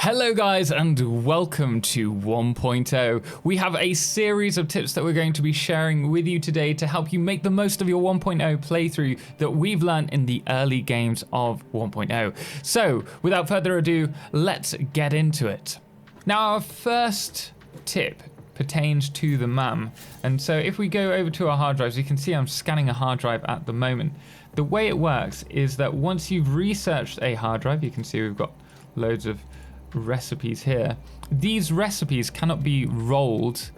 Hello guys and welcome to 1.0. We have a series of tips that we're going to be sharing with you today to help you make the most of your 1.0 playthrough that we've learned in the early games of 1.0. So without further ado, let's get into it. Now our first tip pertains to the MAM. And so if we go over to our hard drives, you can see I'm scanning a hard drive at the moment. The way it works is that once you've researched a hard drive, you can see we've got loads of recipes here. These recipes cannot be rolled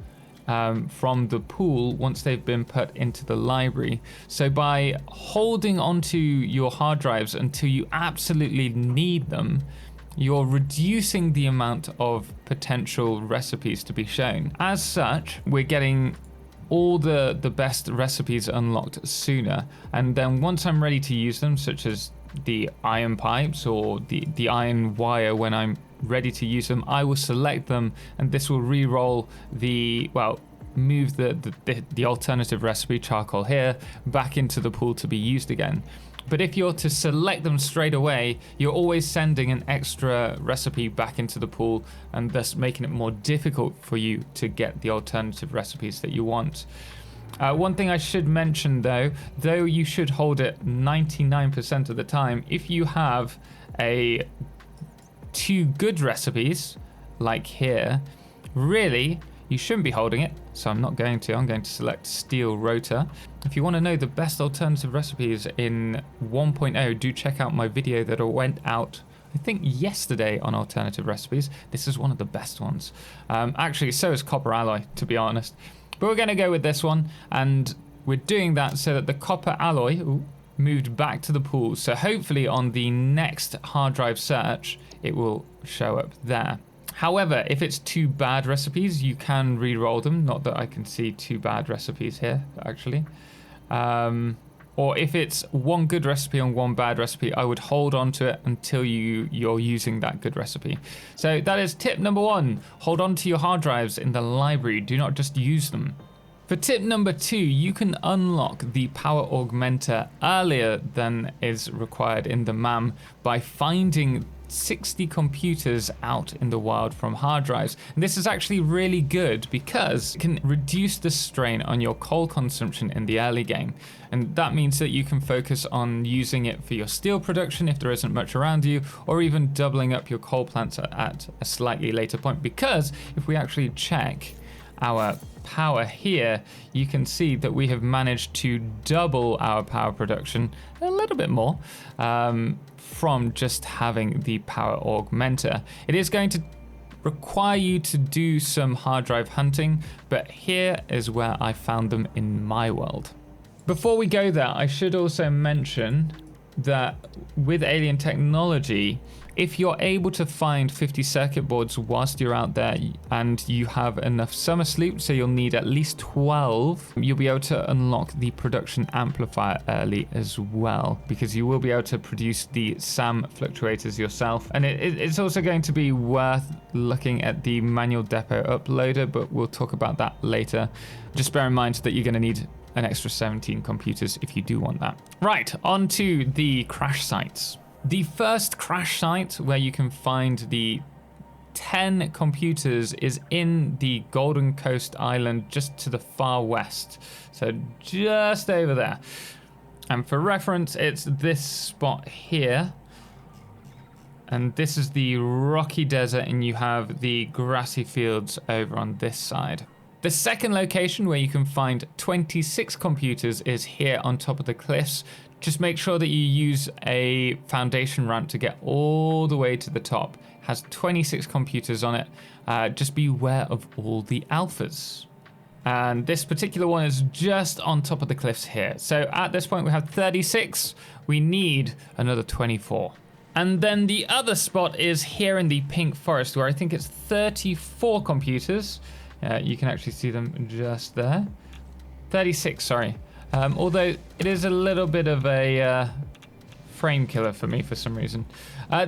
from the pool once they've been put into the library. So by holding onto your hard drives until you absolutely need them, you're reducing the amount of potential recipes to be shown. As such, we're getting all the best recipes unlocked sooner, and then once I'm ready to use them, such as the iron pipes or the iron wire, when I'm ready to use them, I will select them, and this will re-roll move the alternative recipe, charcoal here, back into the pool to be used again. But if you're to select them straight away, you're always sending an extra recipe back into the pool, and thus making it more difficult for you to get the alternative recipes that you want. One thing I should mention though you should hold it 99% of the time, if you have two good recipes, like here, really, you shouldn't be holding it, so I'm not going to. I'm going to select steel rotor. If you want to know the best alternative recipes in 1.0, do check out my video that went out, I think, yesterday on alternative recipes. This is one of the best ones. Actually, so is copper alloy, to be honest. But we're going to go with this one, and we're doing that so that the copper alloy moved back to the pool. So hopefully on the next hard drive search, it will show up there. However, if it's two bad recipes, you can re-roll them. Not that I can see two bad recipes here, actually. Or if it's one good recipe and one bad recipe, I would hold on to it until you're using that good recipe. So that is tip number one. Hold on to your hard drives in the library. Do not just use them. For tip number two, you can unlock the power augmenter earlier than is required in the MAM by finding 60 computers out in the wild from hard drives. And this is actually really good because it can reduce the strain on your coal consumption in the early game. And that means that you can focus on using it for your steel production if there isn't much around you, or even doubling up your coal plants at a slightly later point. Because if we actually check our power here, you can see that we have managed to double our power production, a little bit more, from just having the power augmenter. It is going to require you to do some hard drive hunting, but here is where I found them in my world. Before we go there, I should also mention that with alien technology, if you're able to find 50 circuit boards whilst you're out there and you have enough summer sleep, so you'll need at least 12, you'll be able to unlock the production amplifier early as well, because you will be able to produce the SAM fluctuators yourself. And it's also going to be worth looking at the manual depot uploader, but we'll talk about that later. Just bear in mind that you're going to need an extra 17 computers if you do want that. Right, on to the crash sites. The first crash site where you can find the 10 computers is in the Golden Coast Island, just to the far west. So just over there. And for reference, it's this spot here. And this is the rocky desert, and you have the grassy fields over on this side. The second location where you can find 26 computers is here on top of the cliffs. Just make sure that you use a foundation ramp to get all the way to the top. It has 26 computers on it. Just beware of all the alphas. And this particular one is just on top of the cliffs here. So at this point we have 36. We need another 24. And then the other spot is here in the pink forest, where I think it's 34 computers. You can actually see them just there. 36, sorry. Although it is a little bit of a frame killer for me for some reason.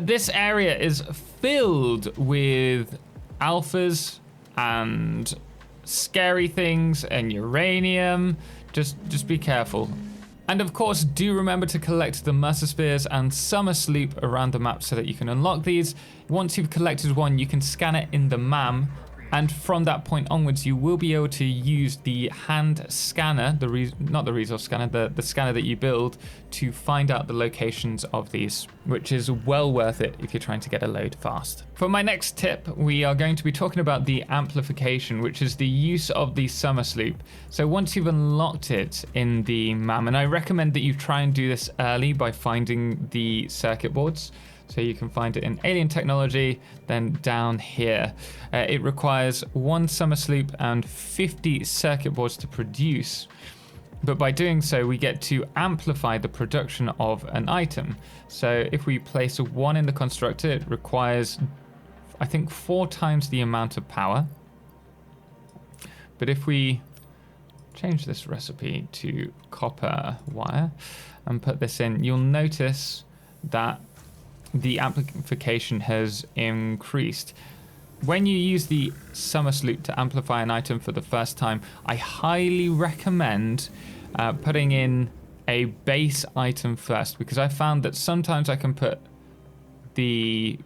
This area is filled with alphas and scary things and uranium. Just be careful. And of course, do remember to collect the Mercer Spheres and Summer Sloop around the map so that you can unlock these. Once you've collected one, you can scan it in the MAM, and from that point onwards, you will be able to use the hand scanner, not the resource scanner, the scanner that you build to find out the locations of these, which is well worth it if you're trying to get a load fast. For my next tip, we are going to be talking about the amplification, which is the use of the Summer Sloop. So once you've unlocked it in the MAM, and I recommend that you try and do this early by finding the circuit boards. So you can find it in Alien Technology, then down here. It requires 1 Summer Sloop and 50 circuit boards to produce. But by doing so, we get to amplify the production of an item. So if we place 1 in the constructor, it requires, I think, 4 times the amount of power. But if we change this recipe to copper wire and put this in, you'll notice that the amplification has increased. When you use the Summer Sloop to amplify an item for the first time, I highly recommend putting in a base item first, because I found that sometimes I can put the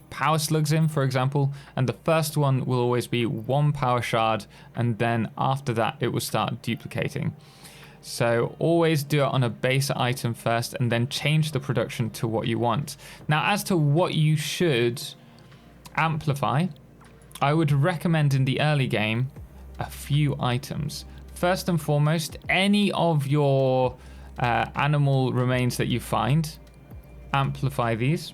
power slugs in, for example, and the first one will always be 1 power shard, and then after that it will start duplicating. So always do it on a base item first and then change the production to what you want. Now, as to what you should amplify, I would recommend in the early game a few items. First and foremost, any of your animal remains that you find, amplify these.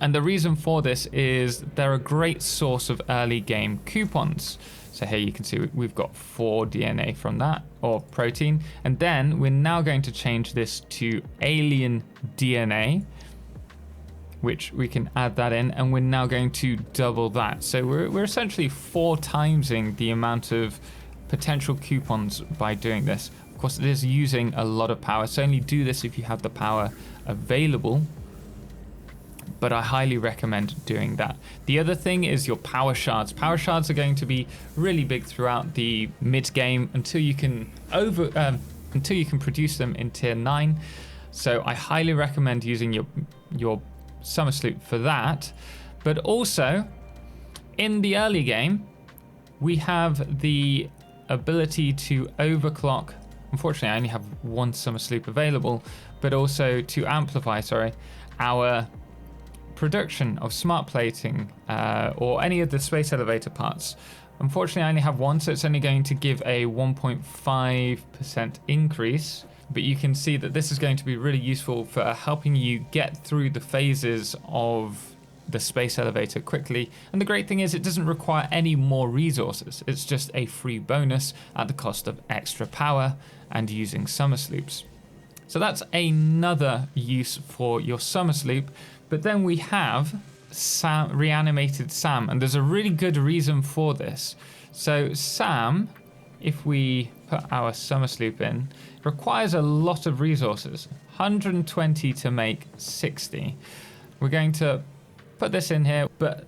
And the reason for this is they're a great source of early game coupons. So here you can see we've got 4 DNA from that, or protein. And then we're now going to change this to alien DNA, which we can add that in, and we're now going to double that. So we're essentially 4 timesing the amount of potential coupons by doing this. Of course, it is using a lot of power, so only do this if you have the power available. But I highly recommend doing that. The other thing is your power shards. Power shards are going to be really big throughout the mid game until you can produce them in tier 9. So I highly recommend using your Summer Sloop for that. But also in the early game, we have the ability to overclock. Unfortunately, I only have 1 Summer Sloop available, but also to amplify, our production of smart plating or any of the space elevator parts. Unfortunately, I only have 1, so it's only going to give a 1.5% increase. But you can see that this is going to be really useful for helping you get through the phases of the space elevator quickly. And the great thing is it doesn't require any more resources. It's just a free bonus at the cost of extra power and using Summer Sloops. So that's another use for your Summer Sloop. But then we have reanimated Sam, and there's a really good reason for this. So Sam, if we put our Summer Sloop in, requires a lot of resources, 120 to make 60. We're going to put this in here, but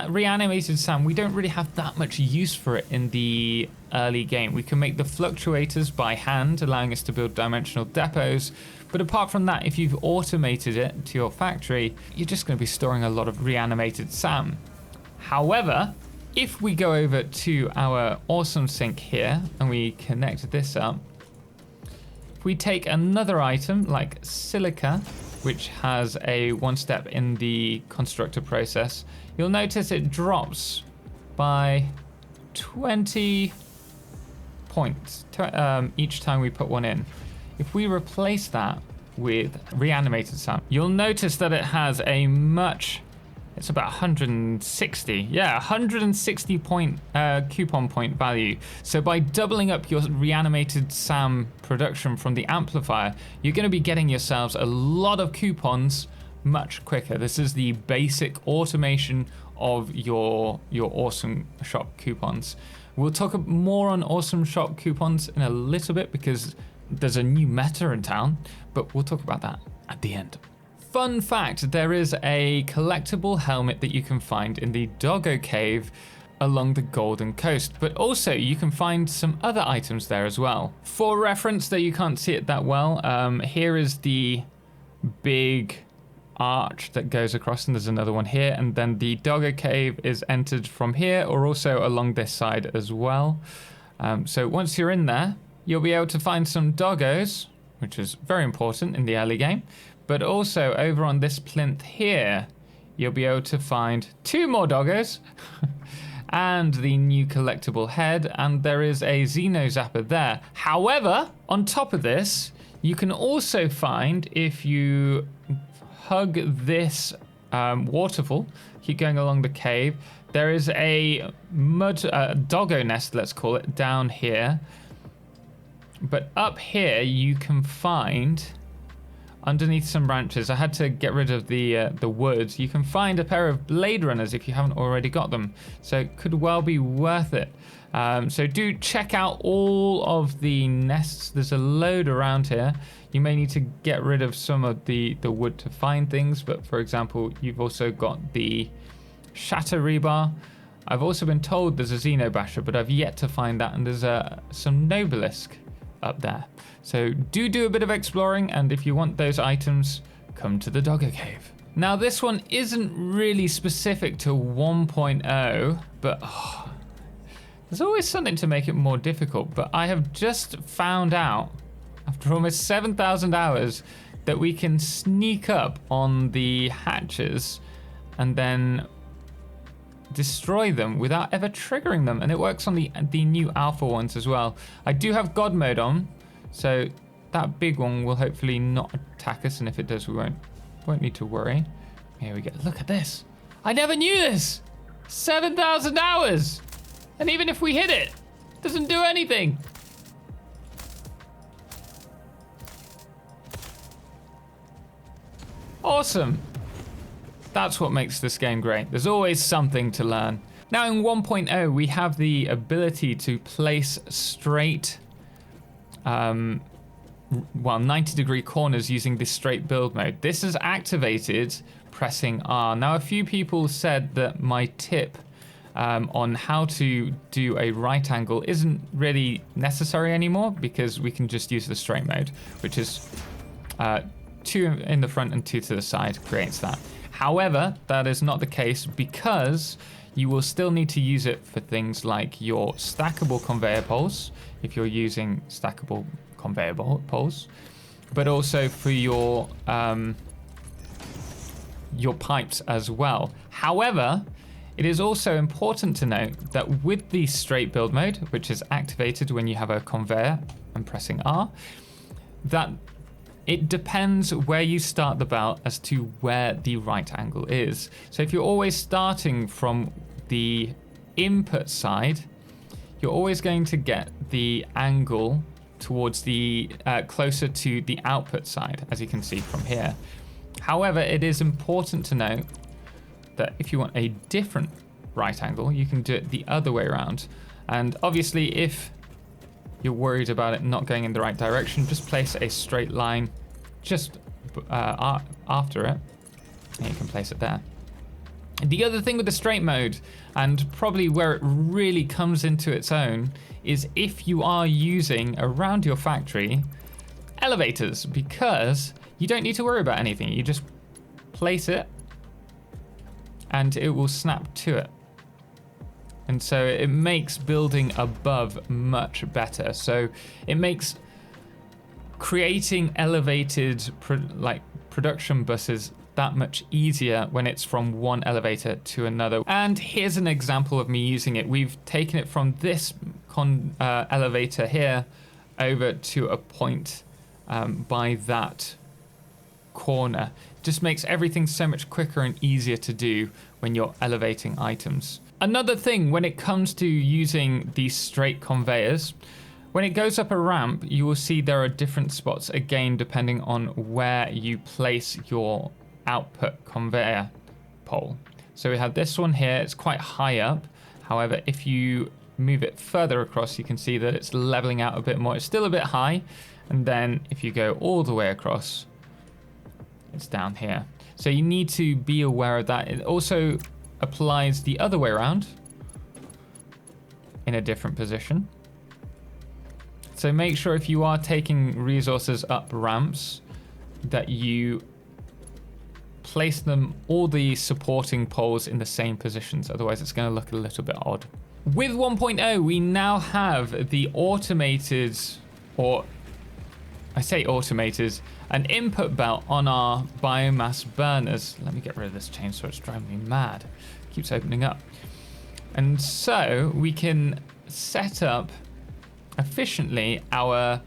reanimated Sam, we don't really have that much use for it in the early game. We can make the fluctuators by hand, allowing us to build dimensional depots. But apart from that, if you've automated it to your factory, you're just going to be storing a lot of reanimated Sam. However, if we go over to our awesome sink here and we connect this up, if we take another item like silica, which has a 1 step in the constructor process, you'll notice it drops by 20 points each time we put one in. If we replace that with reanimated Sam, you'll notice that it has a it's about 160. Yeah, 160 point coupon point value. So by doubling up your reanimated Sam production from the amplifier, you're going to be getting yourselves a lot of coupons much quicker. This is the basic automation of your awesome shop coupons. We'll talk more on awesome shop coupons in a little bit because there's a new meta in town, but we'll talk about that at the end. Fun fact, there is a collectible helmet that you can find in the Doggo Cave along the Golden Coast, but also you can find some other items there as well. For reference, though you can't see it that well, here is the big arch that goes across, and there's another one here, and then the Doggo Cave is entered from here or also along this side as well. So once you're in there, you'll be able to find some doggos, which is very important in the early game, but also over on this plinth here, you'll be able to find 2 more doggos and the new collectible head, and there is a Xeno Zapper there. However, on top of this, you can also find, if you hug this waterfall, keep going along the cave, there is a doggo nest, let's call it, down here. But up here, you can find, underneath some branches, I had to get rid of the woods, you can find a pair of Blade Runners if you haven't already got them. So it could well be worth it. So do check out all of the nests. There's a load around here. You may need to get rid of some of the wood to find things, but for example, you've also got the Shatter Rebar. I've also been told there's a Xenobasher, but I've yet to find that, and there's some Nobelisk up there. So do a bit of exploring, and if you want those items, come to the Doggo Cave. Now this one isn't really specific to 1.0, but there's always something to make it more difficult. But I have just found out, after almost 7,000 hours, that we can sneak up on the hatches and then destroy them without ever triggering them, and it works on the new alpha ones as well. I do have God mode on, so that big one will hopefully not attack us, and if it does, we won't need to worry. Here we go. Look at this. I never knew this. 7,000 hours, and even if we hit it, it doesn't do anything. Awesome. That's what makes this game great. There's always something to learn. Now in 1.0, we have the ability to place straight, 90-degree corners using this straight build mode. This is activated pressing R. Now a few people said that my tip on how to do a right angle isn't really necessary anymore, because we can just use the straight mode, which is 2 in the front and 2 to the side creates that. However, that is not the case, because you will still need to use it for things like your stackable conveyor poles, if you're using stackable conveyor poles, but also for your pipes as well. However, it is also important to note that with the straight build mode, which is activated when you have a conveyor and pressing R, that it depends where you start the belt as to where the right angle is. So if you're always starting from the input side, you're always going to get the angle towards the closer to the output side, as you can see from here. However, it is important to note that if you want a different right angle, you can do it the other way around. And obviously, if you're worried about it not going in the right direction, just place a straight line just after it, and you can place it there. The other thing with the straight mode, and probably where it really comes into its own, is if you are using around your factory elevators, because you don't need to worry about anything. You just place it and it will snap to it. And so it makes building above much better. So it makes creating elevated production buses that much easier when it's from one elevator to another. And here's an example of me using it. We've taken it from this elevator here over to a point by that corner. Just makes everything so much quicker and easier to do when you're elevating items. Another thing when it comes to using these straight conveyors, when it goes up a ramp, you will see there are different spots, again, depending on where you place your output conveyor pole. So we have this one here, it's quite high up. However, if you move it further across, you can see that it's leveling out a bit more. It's still a bit high. And then if you go all the way across, it's down here. So you need to be aware of that. It also applies the other way around. in a different position. So make sure if you are taking resources up ramps that you place them, all the supporting poles, in the same positions. Otherwise it's going to look a little bit odd. With 1.0 we now have the automated, or I say automated, an input belt on our biomass burners. Let me get rid of this chainsaw, it's driving me mad. It keeps opening up. And so we can set up efficiently our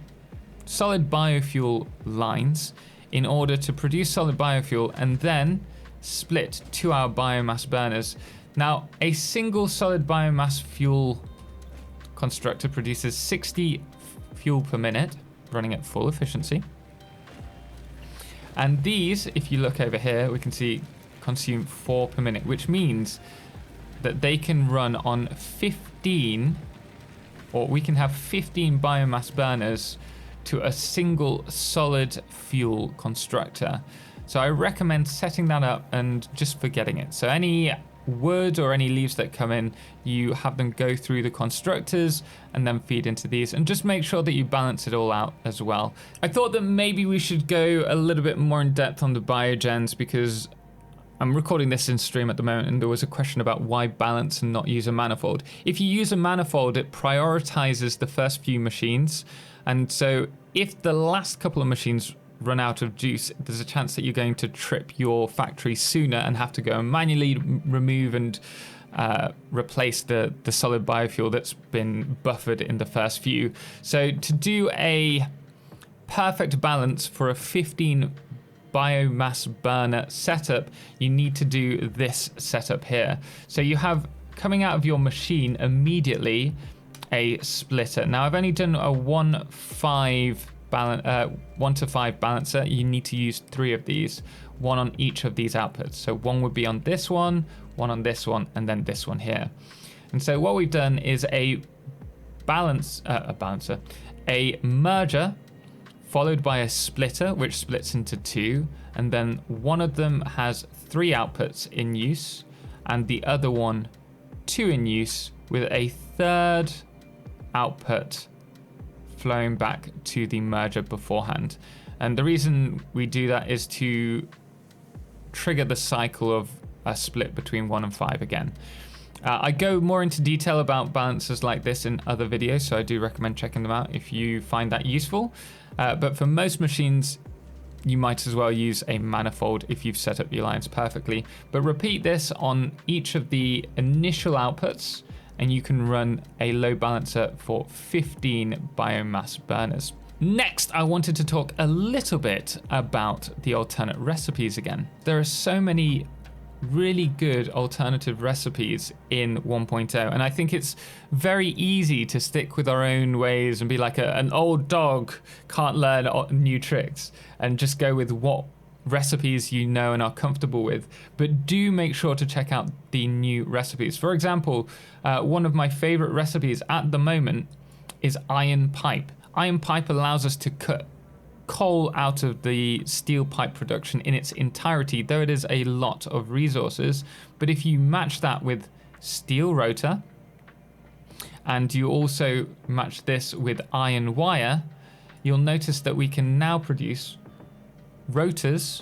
solid biofuel lines in order to produce solid biofuel and then split to our biomass burners. Now, a single solid biomass fuel constructor produces 60 fuel per minute, running at full efficiency. And these, if you look over here, we can see consume 4 per minute, which means that they can run on 15, or we can have 15 biomass burners to a single solid fuel constructor. So I recommend setting that up and just forgetting it. So any wood or any leaves that come in, you have them go through the constructors and then feed into these, and just make sure that you balance it all out as well. I thought that maybe we should go a little bit more in depth on the biogens, because I'm recording this in stream at the moment and there was a question about why balance and not use a manifold. If you use a manifold, it prioritizes the first few machines, and so if the last couple of machines run out of juice, there's a chance that you're going to trip your factory sooner and have to go and manually remove and replace the solid biofuel that's been buffered in the first few. So to do a perfect balance for a 15 biomass burner setup, you need to do this setup here. So you have, coming out of your machine immediately, a splitter. Now I've only done a 1-5 balancer. You need to use 3 of these, 1 on each of these outputs. So 1 would be on this one, 1 on this one, and then this one here. And so what we've done is a merger followed by a splitter, which splits into 2, and then one of them has 3 outputs in use and the other one 2 in use, with a third output flowing back to the merger beforehand. And the reason we do that is to trigger the cycle of a split between 1 and 5 again. I go more into detail about balancers like this in other videos, so I do recommend checking them out if you find that useful. But for most machines, you might as well use a manifold if you've set up your lines perfectly. But repeat this on each of the initial outputs, and you can run a load balancer for 15 biomass burners. Next, I wanted to talk a little bit about the alternate recipes again. There are so many really good alternative recipes in 1.0, and I think it's very easy to stick with our own ways and be like an old dog, can't learn new tricks, and just go with what recipes you know and are comfortable with. But do make sure to check out the new recipes. For example, one of my favorite recipes at the moment is iron pipe. Iron pipe allows us to cut coal out of the steel pipe production in its entirety, though it is a lot of resources. But if you match that with steel rotor, and you also match this with iron wire, you'll notice that we can now produce rotors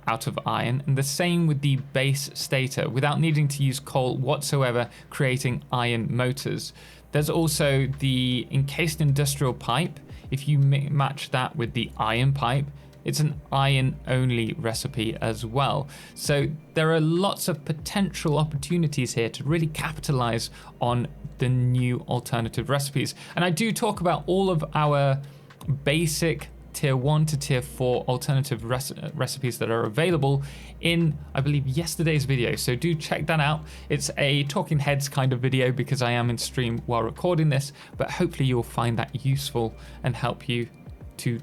out of iron, and the same with the base stator, without needing to use coal whatsoever, creating iron motors. There's also the encased industrial pipe. If you match that with the iron pipe, it's an iron only recipe as well. So there are lots of potential opportunities here to really capitalize on the new alternative recipes. And I do talk about all of our basic tier 1 to tier 4 alternative recipes that are available in, I believe, yesterday's video. So do check that out. It's a talking heads kind of video because I am in stream while recording this, but hopefully you'll find that useful and help you to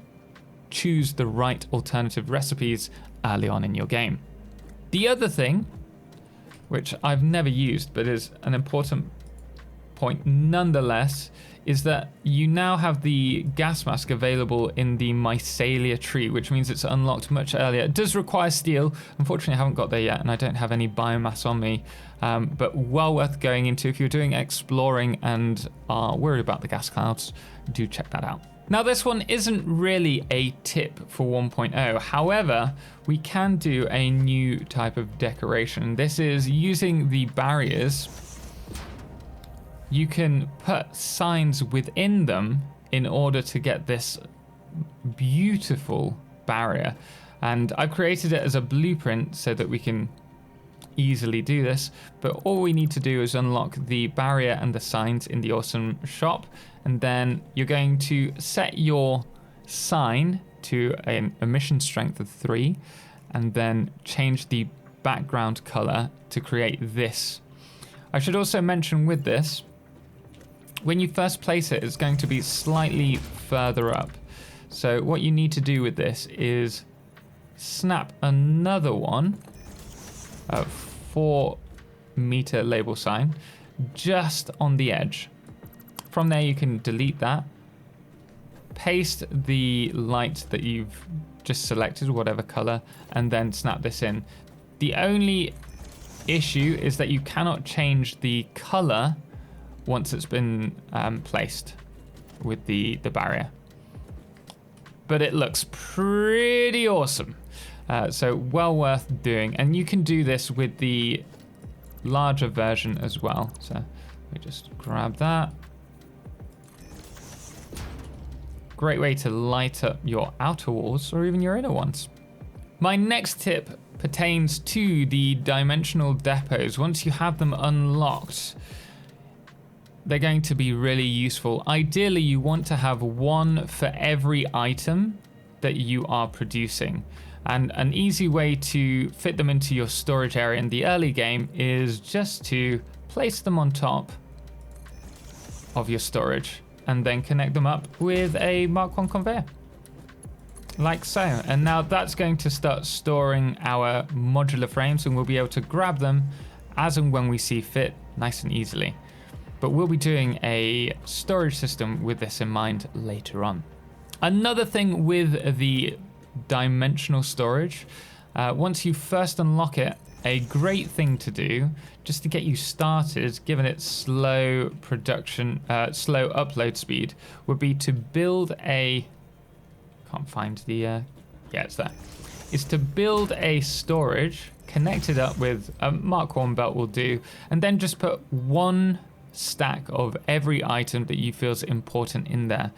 choose the right alternative recipes early on in your game. The other thing, which I've never used but is an important point nonetheless is that you now have the gas mask available in the mycelia tree, which means it's unlocked much earlier. It does require steel. Unfortunately, I haven't got there yet, and I don't have any biomass on me, but well worth going into if you're doing exploring and are worried about the gas clouds. Do check that out. Now, this one isn't really a tip for 1.0. However, we can do a new type of decoration. This is using the barriers. You can put signs within them in order to get this beautiful barrier. And I've created it as a blueprint so that we can easily do this. But all we need to do is unlock the barrier and the signs in the awesome shop. And then you're going to set your sign to an emission strength of 3, and then change the background color to create this. I should also mention with this, when you first place it, it's going to be slightly further up. So what you need to do with this is snap another one, a 4-meter label sign, just on the edge. From there, you can delete that, paste the light that you've just selected, whatever color, and then snap this in. The only issue is that you cannot change the color once it's been placed with the barrier. But it looks pretty awesome. So well worth doing. And you can do this with the larger version as well. So we just grab that. Great way to light up your outer walls or even your inner ones. My next tip pertains to the dimensional depots. Once you have them unlocked, they're going to be really useful. Ideally, you want to have one for every item that you are producing. And an easy way to fit them into your storage area in the early game is just to place them on top of your storage and then connect them up with a Mark 1 conveyor. Like so. And now that's going to start storing our modular frames, and we'll be able to grab them as and when we see fit, nice and easily. But we'll be doing a storage system with this in mind later on. Another thing with the dimensional storage, once you first unlock it, a great thing to do, just to get you started, given its slow slow upload speed, would be to build a, can't find the, yeah, it's there, is to build a storage, connect it up with a Mark 1 belt will do, and then just put one stack of every item that you feel is important in there.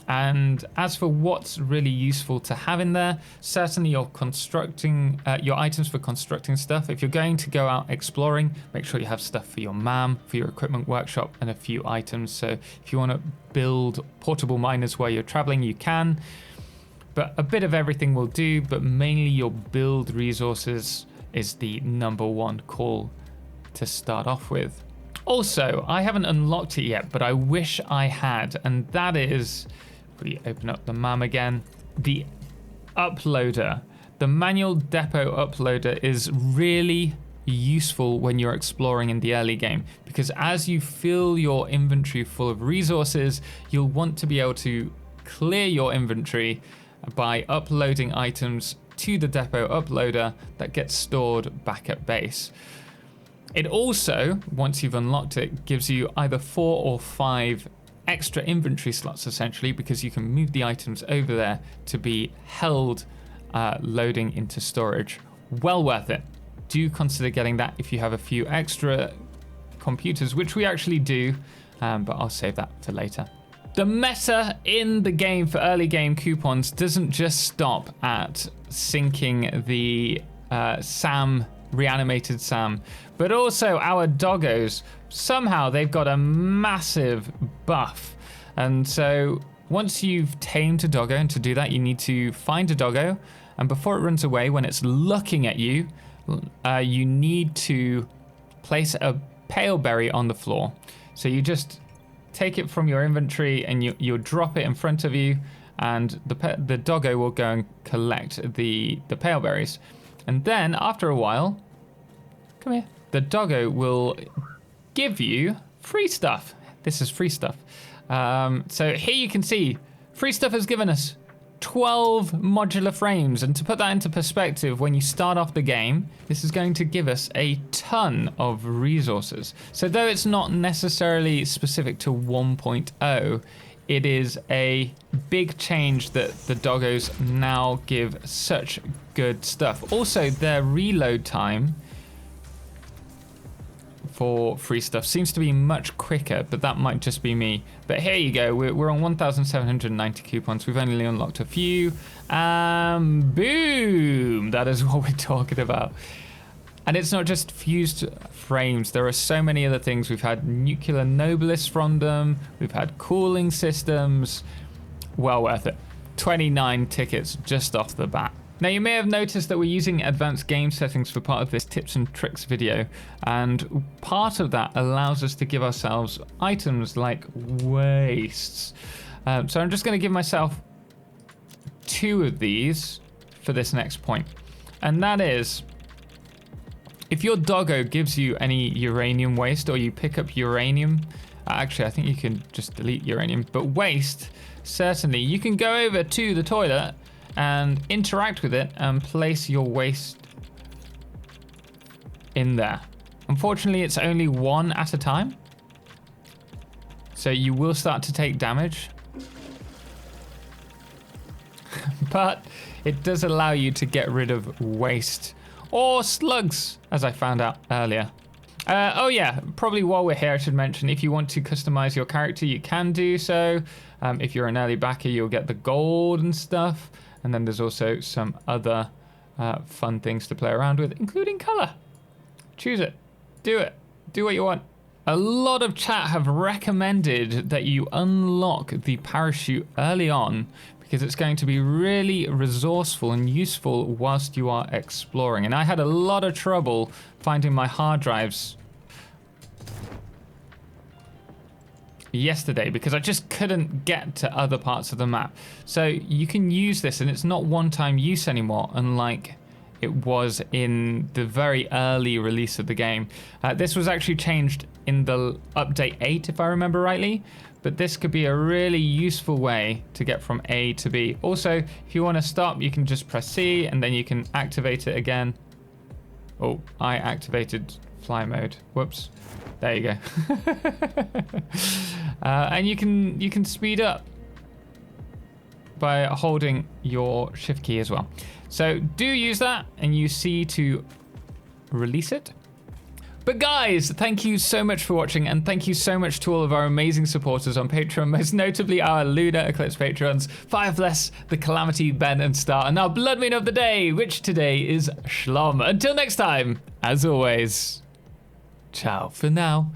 And as for what's really useful to have in there, certainly your items for constructing stuff. If you're going to go out exploring, make sure you have stuff for your MAM, for your equipment workshop, and a few items. So if you want to build portable miners while you're traveling, you can. But a bit of everything will do, but mainly your build resources is the #1 call to start off with. Also, I haven't unlocked it yet, but I wish I had, and that is, if we open up the MAM again, the uploader. The manual depot uploader is really useful when you're exploring in the early game, because as you fill your inventory full of resources, you'll want to be able to clear your inventory by uploading items to the depot uploader that gets stored back at base. It also, once you've unlocked it, gives you either 4 or 5 extra inventory slots, essentially, because you can move the items over there to be held loading into storage. Well worth it. Do consider getting that if you have a few extra computers, which we actually do, but I'll save that for later. The meta in the game for early game coupons doesn't just stop at syncing the SAM, reanimated SAM, but also our doggos. Somehow they've got a massive buff. And so once you've tamed a doggo, and to do that you need to find a doggo, and before it runs away, when it's looking at you, you need to place a pale berry on the floor. So you just take it from your inventory and you drop it in front of you, and the doggo will go and collect the pale berries. And then after a while, come here, the doggo will give you free stuff. This is free stuff. So here you can see, free stuff has given us 12 modular frames, and to put that into perspective, when you start off the game, this is going to give us a ton of resources. So though it's not necessarily specific to 1.0, it is a big change that the doggos now give such good stuff. Also, their reload time for free stuff seems to be much quicker, but that might just be me. But here you go, we're on 1,790 coupons. We've only unlocked a few, and boom, that is what we're talking about. And it's not just fused frames, there are so many other things. We've had nuclear noblists from them, we've had cooling systems. Well worth it. 29 tickets just off the bat. Now you may have noticed that we're using advanced game settings for part of this tips and tricks video, and part of that allows us to give ourselves items like wastes. So I'm just going to give myself 2 of these for this next point, and that is, if your doggo gives you any uranium waste, or you pick up uranium, actually I think you can just delete uranium, but waste, certainly, you can go over to the toilet and interact with it and place your waste in there. Unfortunately, it's only 1 at a time, so you will start to take damage. But it does allow you to get rid of waste or slugs, as I found out earlier. Oh yeah, probably while we're here I should mention, if you want to customize your character, you can do so. If you're an early backer, you'll get the gold and stuff. And then there's also some other fun things to play around with, including color. Choose it, do what you want. A lot of chat have recommended that you unlock the parachute early on, because it's going to be really resourceful and useful whilst you are exploring. And I had a lot of trouble finding my hard drives yesterday because I just couldn't get to other parts of the map. So you can use this, and it's not one-time use anymore, unlike it was in the very early release of the game. This was actually changed in the update 8, if I remember rightly, but this could be a really useful way to get from A to B. Also, if you want to stop, you can just press C, and then you can activate it again. Oh, I activated fly mode. Whoops. There you go. And you can speed up by holding your shift key as well. So do use that, and you see to release it. But guys, thank you so much for watching, and thank you so much to all of our amazing supporters on Patreon, most notably our Lunar Eclipse patrons, Firebless, The Calamity, Ben and Star, and our Bloodmoon of the day, which today is Shlom. Until next time, as always, ciao for now.